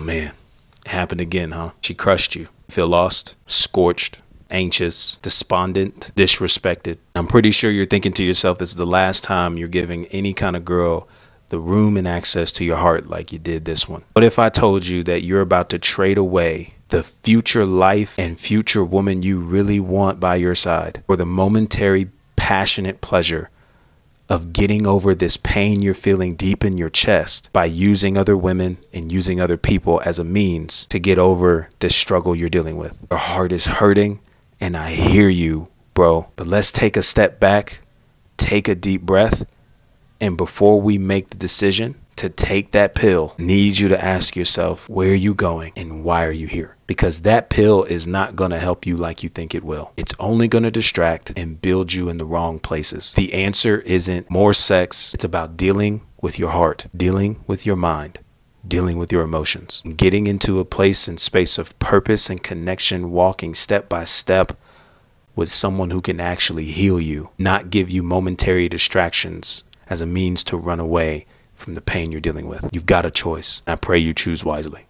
man, it happened again, huh? She crushed you. Feel lost, scorched, anxious, despondent, disrespected. I'm pretty sure you're thinking to yourself, this is the last time you're giving any kind of girl the room and access to your heart like you did this one. What if I told you that you're about to trade away the future life and future woman you really want by your side for the momentary, passionate pleasure of getting over this pain you're feeling deep in your chest by using other women and using other people as a means to get over this struggle you're dealing with? Your heart is hurting, and I hear you, bro. But let's take a step back, take a deep breath, and before we make the decision to take that pill, I need you to ask yourself, where are you going and why are you here? Because that pill is not going to help you like you think it will. It's only going to distract and build you in the wrong places. The answer isn't more sex. It's about dealing with your heart, dealing with your mind, dealing with your emotions, getting into a place and space of purpose and connection, walking step by step with someone who can actually heal you, not give you momentary distractions as a means to run away from the pain you're dealing with. You've got a choice. I pray you choose wisely.